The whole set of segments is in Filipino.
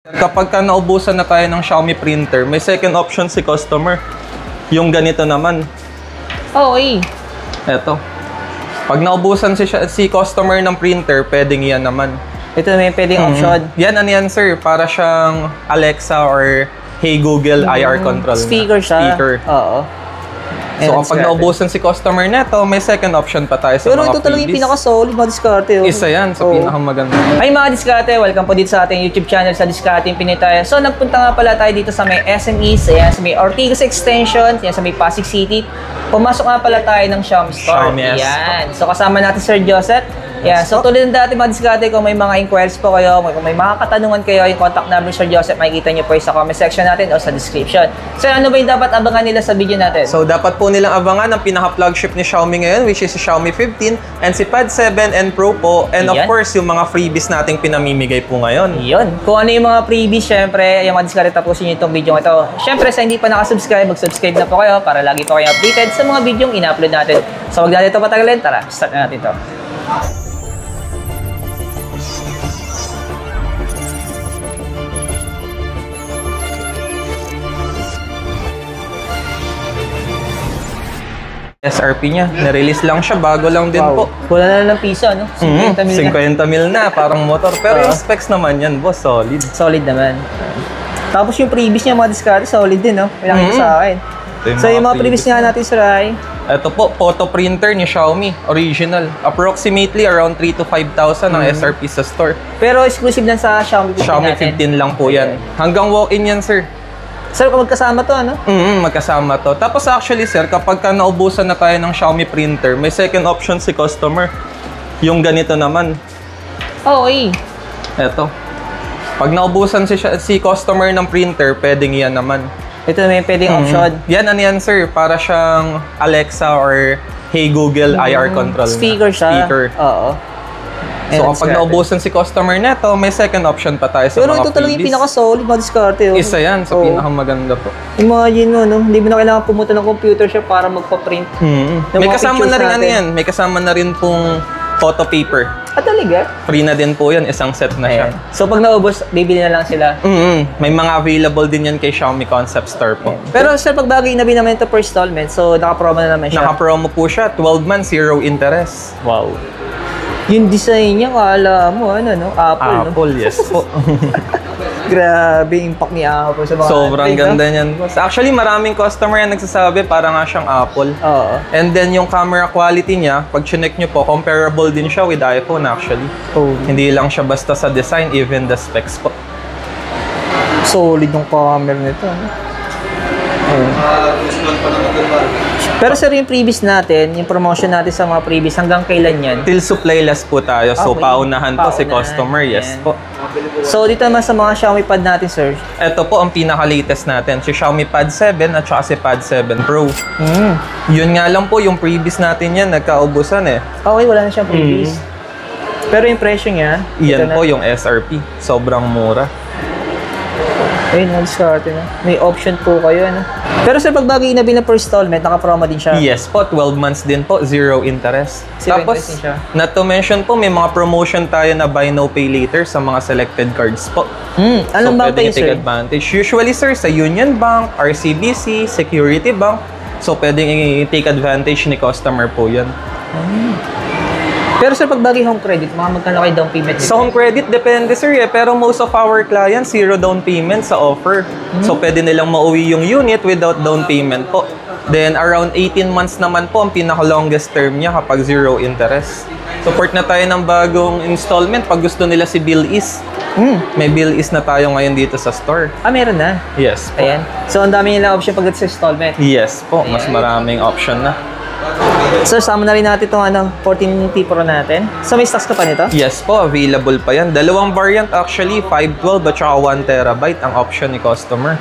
Kapag naubusan na tayo ng Xiaomi printer, may second option si customer. Yung ganito naman. Okay. Eto. Pag naubusan si customer ng printer, pwedeng yan naman. Ito may pwedeng option. Yan, ano yan, sir? Para siyang Alexa or Hey Google IR control. Speaker siya. Speaker. Oo. So, kapag naubusan si customer neto, may second option pa tayo sa pero mga ito talaga yung freebies. pinaka-solid mga diskarte. Isa yan sa pinakamaganda. Ay mga diskarte, welcome po dito sa ating YouTube channel sa Diskarte Pinay tayo. So nagpunta nga pala tayo dito sa may SMEs, ayan, sa may Ortigas Extension, ayan, sa may Pasig City. Pumasok nga pala tayo ng Xiaomi Store. Xiaomi, yes. Ayan. So kasama natin Sir Joseph. Yeah, so tulad ng dati mga diskarte, kung may mga inquiries po kayo, kung may mga katanungan kayo, yung contact number Sir Joseph, makikita nyo po sa comment section natin o sa description. So ano ba yung dapat abangan nila sa video natin? So dapat po nilang abangan ang pinaka-flagship ni Xiaomi ngayon, which is si Xiaomi 15 and si Pad 7 and Pro po. And of course, yung mga freebies nating pinamimigay po ngayon. Yun. Kung ano yung mga freebies, syempre, yung mga diskarte, tapusin nyo itong video ito. Syempre, sa hindi pa nakasubscribe, mag-subscribe na po kayo para lagi po kayo updated sa mga video yung ina-upload natin. So wag natin ito patagalin, tara, start na natin ito. SRP niya, na-release lang siya, bago lang din po. Wala na lang ng piso, no? 50 mil 50 mil na, parang motor. Pero yung specs naman yan, boss, solid. Solid naman. Tapos yung previous niya, mga diskarte, solid din, no? May nakita sa akin. So yung mga previous nga natin, Sir Rai. Ito po, photo printer ni Xiaomi, original. Approximately around 3,000 to 5,000 ang SRP sa store. Pero exclusive lang sa Xiaomi 15 Xiaomi natin. 15 lang po yan. Hanggang walk-in yan, sir. Sir, kung magkasama to, ano? Magkasama to. Tapos actually, sir, kapag naubusan na tayo ng Xiaomi printer, may second option si customer. Yung ganito naman. Okay. Eto. Pag naubusan si customer ng printer, pwedeng yan naman. Ito may pwedeng option. Yan, ano yan, sir? Para siyang Alexa or Hey Google IR control. Speaker siya. Speaker. Oo. So, kapag naubusan si customer neto, may second option pa tayo sa pero mga ito talaga yung pinaka-solid mga diskarte. Isa yan sa pinakamaganda po. Imagine mo, no? Hindi mo na kailangan pumunta ng computer shop para magpa-print. May kasama na rin ano yan. May kasama na rin pong photo paper. Ah, talaga? Free na din po yan. Isang set na siya. So, pag naubos, bibili na lang sila. May mga available din yan kay Xiaomi Concept Store po. Pero sir, pag bagay na naman ito per installment, so naka-promo na naman siya. Naka-promo po siya. 12 months, 0 interest. Wow. Yung design niya, kala mo, ano, no? Apple, no? Apple, yes po. Grabe, impact ni Apple sa mga Sobrang ganda niyan, boss. Actually, maraming customer yan nagsasabi para nga siyang Apple. Oo. And then, yung camera quality niya, pag chinek nyo po, comparable din siya with iPhone actually. Oh. Hindi lang siya basta sa design, even the specs po. Solid yung camera nito, no? Pero sir, yung previous natin, yung promotion natin sa mga previous, hanggang kailan yan? Till supply last po tayo. So, paunahan to si customer. Yes po. So, dito naman sa mga Xiaomi Pad natin, sir. Ito po ang pinaka-latest natin. Si Xiaomi Pad 7 at saka si Pad 7 Pro. Yun nga lang po, yung previous natin yan, nagkaubusan eh. Okay, wala na siyang previous. Pero yung presyo niya, Yan po yung SRP. Sobrang mura. ayun, nag-start na. May option po kayo, ano? Pero sir, pag bagay na bilang per installment, naka-promo din siya. Yes po, 12 months din po, 0 interest. Zero Tapos, interest din siya. not to mention po, may mga promotion tayo na buy now pay later sa mga selected cards po. Anong bank pwedeng kayo, sir? take advantage. Usually, sir, sa Union Bank, RCBC, Security Bank. So, pwedeng i-take advantage ni customer po yan. Pero sir, pag bagay home credit, mga magkano kayo down payment? Sa home credit, depende sir eh. Pero most of our clients, 0 down payment sa offer. So, pwede nilang mauwi yung unit without down payment po. Then, around 18 months naman po ang pinaka-longest term niya kapag 0 interest. Support na tayo ng bagong installment pag gusto nila si Bill Is. May Bill Is na tayo ngayon dito sa store. Ah, meron na. Yes po. Ayan. So, ang dami nilang option pag sa installment. Yes po. Mas maraming option na. Sir, sama na rin natin itong 14T Pro natin. So, may stocks ka pa nito? Yes po, available pa yan. Dalawang variant actually, 512 at saka 1 terabyte ang option ni customer.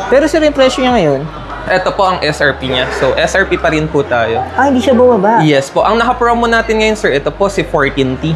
Pero sir, yung presyo niya ngayon? Ito po ang SRP niya. So, SRP pa rin po tayo. Ah, hindi siya bumaba? Yes po. Ang naka-promo natin ngayon, sir, ito po si 14T.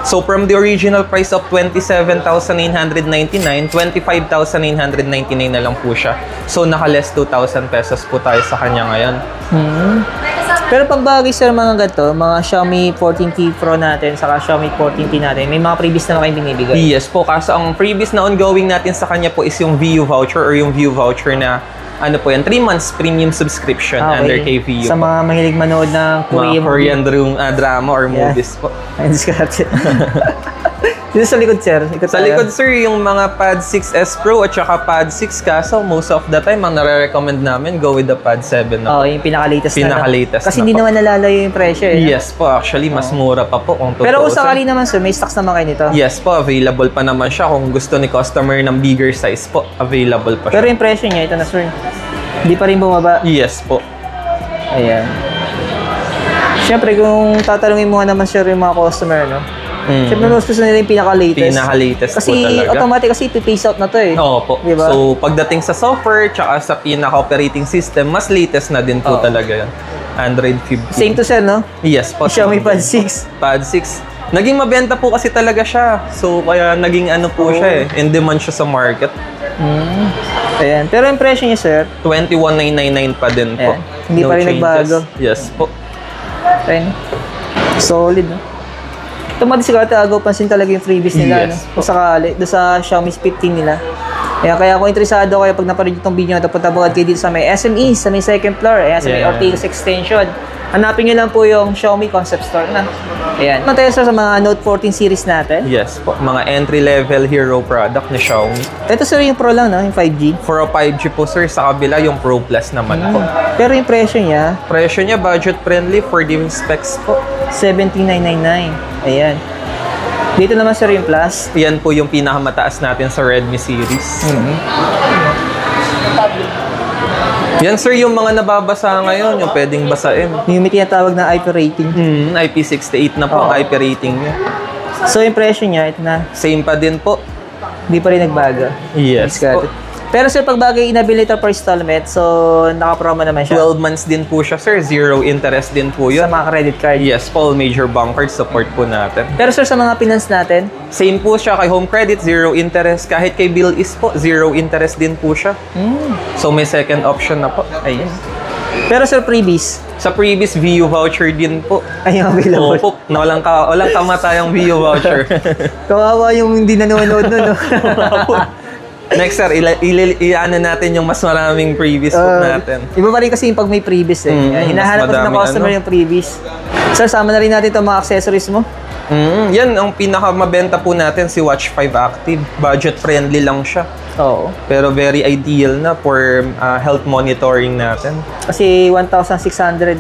So, from the original price of 27,999, 25,999 na lang po siya. So, naka-less 2,000 pesos po tayo sa kanya ngayon. Pero pag bagay sir mga ganito, mga Xiaomi 14T Pro natin, saka Xiaomi 14T natin, may mga previous na kayong binibigay. Yes po, kaso ang previous na ongoing natin sa kanya po is yung VU voucher or yung VU voucher na ano po yan, 3 months premium subscription under KVU. Sa mga mahilig manood ng Korean drama or movies po. Ayun, discard. Dito sa likod, sir. Sa likod, sir, yung mga Pad 6s Pro at saka Pad 6, kaso most of the time, ang nare-recommend namin, go with the Pad 7 na. Oo, yung pinaka-latest na. Pinaka-latest Kasi na hindi po. naman nalalayo yung presyo. Yes po, actually, mas mura pa po kung Pero kung sakali naman, sir, may stocks naman kayo nito. Yes po, available pa naman siya. Kung gusto ni customer ng bigger size po, available pa siya. Pero yung presyo niya, ito na, sir. Hindi pa rin bumaba. Yes po. Ayan. Siyempre, kung tatanungin mo nga naman, sir, yung mga customer, no? Siyempre, mas gusto nila yung pinaka-latest. Pinaka-latest kasi po talaga. automatic kasi ipi-phase out na to eh. Oo po. Diba? So, pagdating sa software, tsaka sa pinaka-operating system, mas latest na din po talaga yan. Android 15. Same to sir, no? Yes po. Xiaomi Pad 6. Pad 6. Naging mabenta po kasi talaga siya. So, kaya naging ano po siya eh. In demand siya sa market. Ayan. Pero yung presyo niya, sir, 21,999 pa din po. Ayan. Hindi pa rin changes. nagbago. Yes po. ayan. Solid, no? Ito madiskarte, agaw pansin talaga yung freebies nila, Yes. no? Kung sakali, doon sa Xiaomi 15 nila. Kaya kung interesado kayo, pag napanood itong video na ito, punta po kayo dito sa may SME, sa may second floor, ayan, sa may Yeah. Ortigas Extension. Hanapin nyo lang po yung Xiaomi Concept Store na. Ayan. Ano tayo sir, sa mga Note 14 series natin? Yes po. Mga entry-level hero product ni Xiaomi. Ito sir, yung Pro lang, no? Yung 5G. For a 5G po sir, sa kabila yung Pro Plus naman po. Pero yung presyo niya, Presyo niya budget-friendly for the specs po. 17,999. Ayan. Dito naman sir yung Plus. Yan po yung pinakamataas natin sa Redmi series. Yan sir, yung mga nababasa ngayon, yung pwedeng basain. Yung may tinatawag na IP rating. IP68 na po ang IP rating niya. So yung presyo niya, ito na. Same pa din po. Hindi pa rin nagbago. Yes po. Pero sir, pag bagay inabili ito per installment, so naka-promo naman siya. 12 months din po siya sir. Zero interest din po Sa yun. mga credit card. Yes po, all major bank cards support po natin. Pero sir, sa mga finance natin, Same po siya kay Home Credit, zero interest. Kahit kay Bill is po, zero interest din po siya. So may second option na po. ayun. Pero sir, freebies, Sa previous VU voucher din po. ayun available. Opo, na walang kamatayang VU voucher. Kawawa yung hindi nanonood nun, no? Next sir, ano natin yung mas maraming previous po natin. Iba pa rin kasi yung pag may freebies eh. Hinahanap mas ko ng madaming customer yung freebies. Sir, sama na rin natin itong mga accessories mo. Yan, ang pinakamabenta po natin si Watch 5 Active. Budget friendly lang siya. Oo. Pero very ideal na for health monitoring natin. Kasi 1,699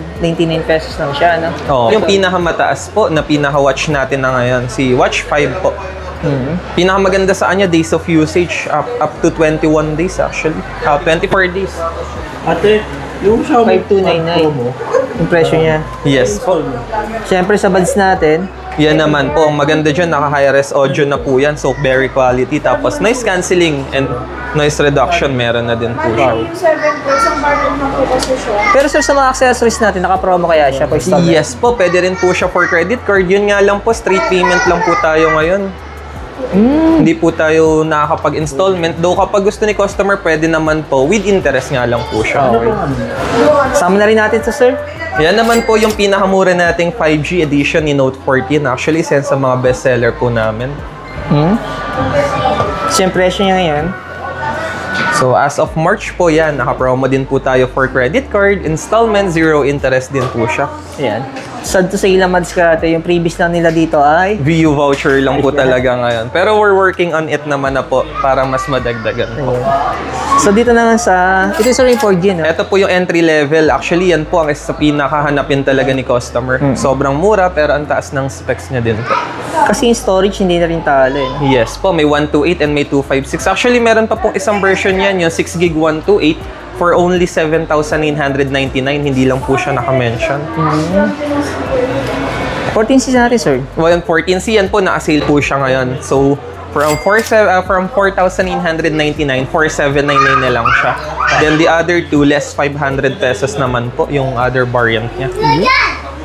pesos lang siya, no? Yung pinakamataas po na pinaka-watch natin na ngayon, si Watch 5 po. Pinakamaganda sa kanya, days of usage, up to 21 days actually. 24 days. Ate, yung Xiaomi 5299. Yung presyo niya. Yes po. Siyempre sa buds natin, Yan naman po, ang maganda dyan, naka-high-res audio na po yan. So, very quality. Tapos, noise cancelling and noise reduction, meron na din po siya. Yung 7 po, isang bundle na po kasi siya. pero sir, sa mga accessories natin, naka-promo kaya siya po installment? Yes po, pwede rin po siya for credit card. Yun nga lang po, straight payment lang po tayo ngayon. Hindi po tayo nakakapag-installment. Though kapag gusto ni customer, pwede naman po. With interest nga lang po siya. Sama na rin natin to sir. Yan naman po yung pinakamura nating 5G edition ni Note 14. Actually, isa sa mga bestseller po namin. Siyempre, presyo niya ngayon. So, as of March po yan, naka-promo din po tayo for credit card, installment, zero interest din po siya. Ayan. Sad to sa ilang months ka yung previous lang nila dito ay VU voucher lang po talaga ngayon. Pero we're working on it naman na po para mas madagdagan po. so dito naman sa ito sa yung 4G, no? Ito po yung entry level. Actually, yan po ang isa sa pinakahanapin talaga ni customer. Sobrang mura pero ang taas ng specs niya din po. Kasi yung storage hindi na rin talo eh, no? Yes po, may 128 and may 256. Actually, meron pa pong isang version yan, yung 6 gig 128 for only 7,999. Hindi lang po siya naka-mention. 14C natin sir. Well, yung 14C, yan po, naka-sale po siya ngayon. So, from 4,999, 4,799 na lang siya. Then the other two, less 500 pesos naman po, yung other variant niya.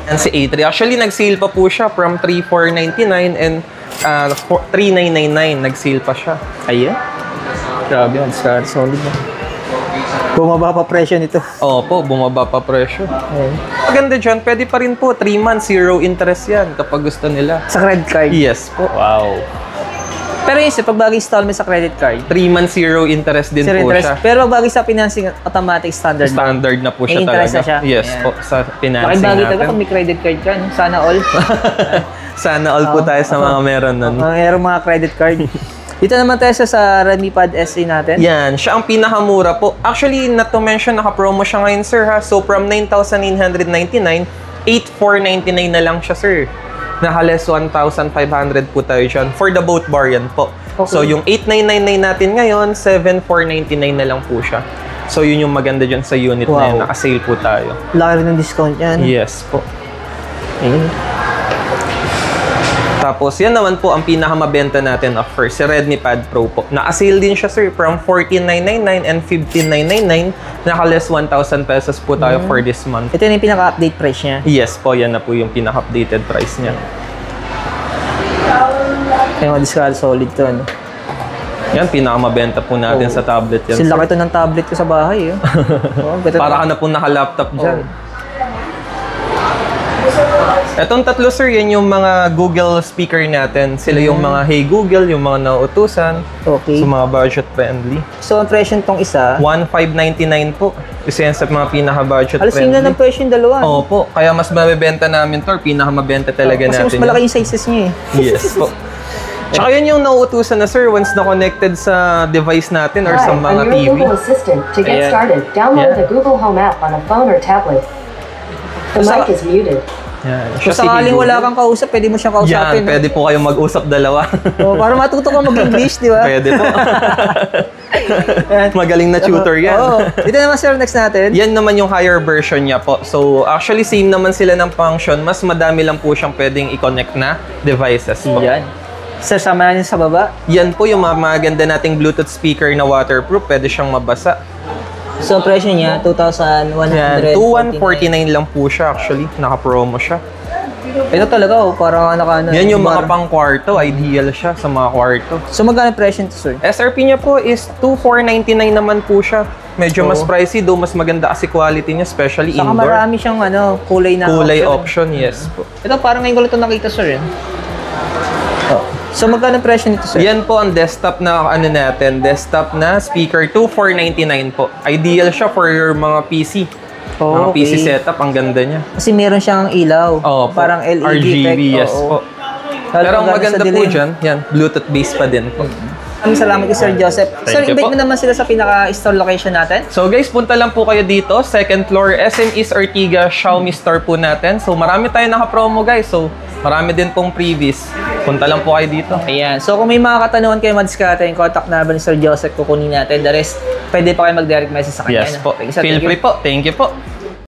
And si A3, actually, nag-sale pa po siya from 3,499 and 3,999, nag-sale pa siya. Ayan. Grabe, solid na. Bumaba pa presyo nito. Opo, bumaba pa presyo. Ayun. Maganda dyan, pwede pa rin po. 3 months, 0 interest yan kapag gusto nila. Sa credit card. Yes po. Wow. Pero yun, pag bagay installment sa credit card, 3 months, 0 interest din zero po interest. siya. Pero pag bagay sa financing, automatic standard. Standard na po siya May interest talaga. na siya? Yes Ayan. po, sa financing Pakibagay talaga natin. pag may credit card ka, no? Sana all. Sana all po tayo sa mga meron nun. Meron mga credit card. Dito naman tayo sa Redmi Pad SE natin. Yan, siya ang pinakamura po. Actually, not to mention, naka-promo siya ngayon, sir, ha? So, from 9,999, 8,499 na lang siya, sir. Naka-less 1,500 po tayo dyan. For the both variant po. Okay. So, yung 8,999 natin ngayon, 7,499 na lang po siya. So, yun yung maganda dyan sa unit na yun. Wow. Naka-sale po tayo. Laki rin ng discount yan. Yes po. Eh. Tapos, yan naman po ang pinakamabenta natin of first, si Redmi Pad Pro po. Naka-sale din siya, sir, from 14,999 and 15,999. Naka-less 1,000 pesos po tayo for this month. Ito na yung pinaka-update price niya. Yes po, yan na po yung pinaka-updated price niya. Kaya mga discount solid to, ano? Yan, pinakamabenta po natin sa tablet yan, Kasi sir. laki to ng tablet ko sa bahay, eh. Oh, ganda Para to. ka na po naka-laptop dyan. Etong tatlo, sir, yan yung mga Google speaker natin. Sila yung mga Hey Google, yung mga nauutusan. Okay. So, mga budget friendly. So, ang presyo nitong isa, 1,599 po. Isa yan sa mga pinaka-budget alas yun friendly. na ng presyo yung dalawa. Opo, kaya mas mabibenta namin to, or pinakamabenta talaga Kasi natin. mas malaki yung sizes niya, eh. Yes po. Tsaka yun yung nauutusan na, sir, once na connected sa device natin or sa Hi, mga I'm TV. your Google Assistant. To get Ayan. started, download Yeah. the Google Home app on a phone or tablet. The Sa- mic is muted. Yan. Kung Siya si sakaling Hey wala Google. kang kausap, pwede mo siyang kausapin. Yan, pwede po kayong mag-usap dalawa. Oh, para matuto ka mag-English, di ba? Pwede po. Magaling na tutor yan. Oo. Dito naman, sir, next natin. Yan naman yung higher version niya po. So, actually, same naman sila ng function. Mas madami lang po siyang pwedeng i-connect na devices po. Yan. Sir, sama natin sa baba. Yan po yung mga maganda nating Bluetooth speaker na waterproof. Pwede siyang mabasa. So, ang presyo niya, 2,149. Yan, 2,149 lang po siya actually. Naka-promo siya. Ito talaga, oh, parang ano. Yan yung mga pang-kwarto. Ideal siya sa mga kwarto. So, magkano ang presyo nito, sir? SRP niya po is 2,499 naman po siya. Medyo mas Oo. pricey, though mas maganda kasi quality niya, especially Saka indoor. marami siyang kulay na Kulay option, yes po. Ito, parang ngayon ko lang ito nakita, sir. Oh. So, magkano ang presyo nito, sir? Yan po ang desktop na desktop na speaker, 2,499 po. Ideal siya for your mga PC. Oh, Mga PC setup, ang ganda niya. Kasi meron siyang ilaw. Oo po. Parang LED RGB, effect. yes Oo. po. Lalo Pero ang pag maganda sa po dilim. dyan, yan, Bluetooth based pa din po. Maraming salamat kay Sir Joseph. Sir, you invite po. mo naman sila sa pinaka-store location natin. So guys, punta lang po kayo dito, second floor, SM East Ortiga, Xiaomi store po natin. So marami tayo naka-promo guys, so marami din pong freebies. Punta lang po kayo dito. Ayan. So, kung may mga katanungan kayo madiskarte, yung contact number ni Sir Joseph, kukunin natin. The rest, pwede pa kayo mag-direct message sa kanya. Yes no? po, Thank you, sir. feel Thank you. free po. Thank you po.